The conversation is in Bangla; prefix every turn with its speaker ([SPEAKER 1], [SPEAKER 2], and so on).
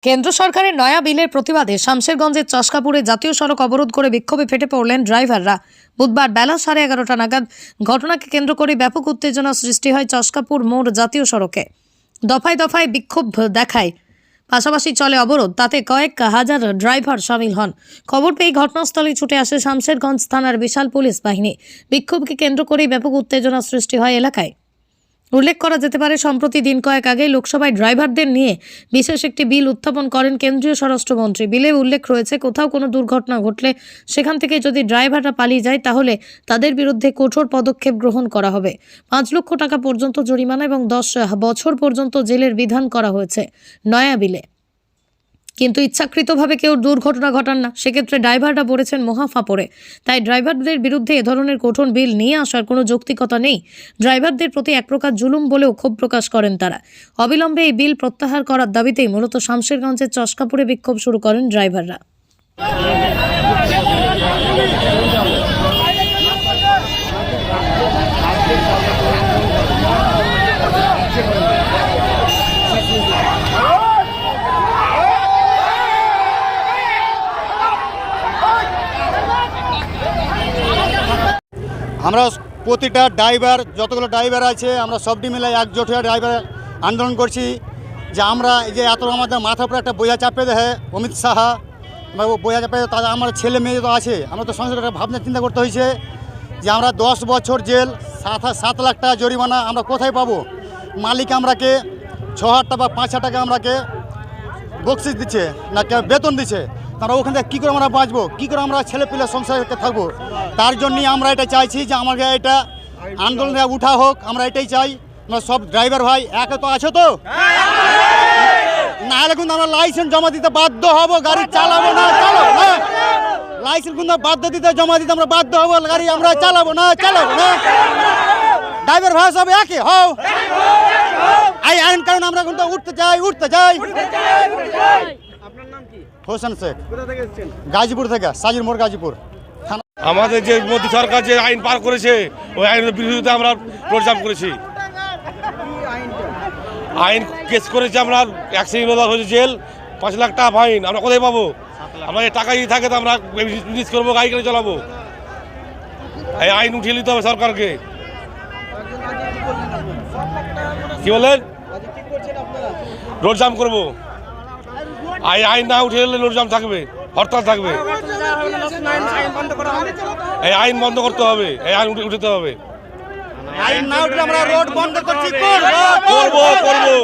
[SPEAKER 1] কেন্দ্র সরকারের নয়া বিলের প্রতিবাদে শামশেরগঞ্জের চশকাপুরে জাতীয় সড়ক অবরোধ করে বিক্ষোভে ফেটে পড়লেন ড্রাইভাররা। বুধবার বেলা 11:30 নাগাদ ঘটনাকে কেন্দ্র করে ব্যাপক উত্তেজনা সৃষ্টি হয় চশকাপুর মোড় জাতীয় সড়কে। দফায় দফায় বিক্ষোভ দেখায়, পাশাপাশি চলে অবরোধ। তাতে কয়েক হাজার ড্রাইভার সামিল হন। খবর পেয়ে ঘটনাস্থলে ছুটে আসে শামশেরগঞ্জ থানার বিশাল পুলিশ বাহিনী। বিক্ষোভকে কেন্দ্র করেই ব্যাপক উত্তেজনা সৃষ্টি হয় এলাকায়। উল্লেখ করা যেতে পারে, সম্প্রতি দিন কয়েক আগে লোকসভায় ড্রাইভারদের নিয়ে বিশেষ একটি বিল উত্থাপন করেন কেন্দ্রীয় স্বরাষ্ট্রমন্ত্রী। বিলে উল্লেখ রয়েছে, কোথাও কোনো দুর্ঘটনা ঘটলে সেখান থেকে যদি ড্রাইভাররা পালিয়ে যায় তাহলে তাদের বিরুদ্ধে কঠোর পদক্ষেপ গ্রহণ করা হবে। 5 লক্ষ টাকা পর্যন্ত জরিমানা এবং 10 বছর পর্যন্ত জেলের বিধান করা হয়েছে নয়া বিলে। কিন্তু ইচ্ছাকৃতভাবে কেউ দুর্ঘটনা ঘটান না, সেক্ষেত্রে ড্রাইভাররা পড়েছেন মহা ফাঁপড়ে। তাই ড্রাইভারদের বিরুদ্ধে এ ধরনের কঠোর বিল নিয়ে আসার কোনো যৌক্তিকতা নেই। ড্রাইভারদের প্রতি এক প্রকার জুলুম বলেও ক্ষোভ প্রকাশ করেন তারা। অবিলম্বে এই বিল প্রত্যাহার করার দাবিতেই মূলত শামশেরগঞ্জের চশকাপুরে বিক্ষোভ শুরু করেন ড্রাইভাররা।
[SPEAKER 2] আমরা প্রতিটা ড্রাইভার, যতগুলো ড্রাইভার আছে, আমরা সবটি মিলে একজোট হয়ে ড্রাইভার আন্দোলন করছি যে আমরা এই যে এত আমাদের মাথার উপরে একটা বোঝা চাপে দেয় অমিত শাহ, বোঝা চাপে তাদের আমার ছেলে মেয়ে তো আছে। আমরা তো সংসারে একটা ভাবনা চিন্তা করতে হয়েছে যে আমরা 10 বছর জেল, 7 লাখ টাকা জরিমানা আমরা কোথায় পাবো? মালিক আমরাকে 6,000 টাকা বা 5,000 টাকা আমরাকে বকশিস দিচ্ছে না, বেতন দিচ্ছে। তারা ওখান থেকে কী করে আমরা বাঁচবো, কী করে আমরা ছেলে পিলে সংসারে থাকবো? তার জন্যই আমরা এটা চাইছি যে আমাকে এটা আন্দোলনে উঠা হোক। আমরা এটাই চাই। আমরা সব ড্রাইভার ভাই একে তো আছে তো, না হলে কিন্তু আমরা লাইসেন্স জমা দিতে বাধ্য হব, গাড়ি চালাবো না, চালাবো না। লাইসেন্স কিন্তু বাধ্য দিতে জমা দিতে আমরা বাধ্য হবো, গাড়ি আমরা চালাবো না, চালাবো না। ড্রাইভার ভাই সব একে হও, এই আইন কারণ আমরা কিন্তু উঠতে চাই। হোসেন শেখ, গাজীপুর থেকে, সাজির মোড়, গাজীপুর।
[SPEAKER 3] আমাদের যে মোদী সরকার যে আইন পার করেছে, ওই আইনের বিরুদ্ধে আমরা প্রচার করেছি। আইন কেস করেছে, আমরা অ্যাক্সিডেন্ট হয়েছে জেল, 5 লাখ টাকা ফাইন। আমরা কোথায় পাবো? আমাদের টাকা যদি থাকে তো আমরা বিজনেস করবো, গাড়ি করে চালাবো। এই আইন উঠিয়ে নিতে হবে সরকারকে। কি বলেন? রোড জাম করবো। আইন না উঠে এলে রোড জাম থাকবে, হরতাল থাকবে। এই আইন বন্ধ করতে হবে, এই আইন উঠাতে হবে।
[SPEAKER 2] আইন না উঠলে আমরা রোড বন্ধ করছি, করবো।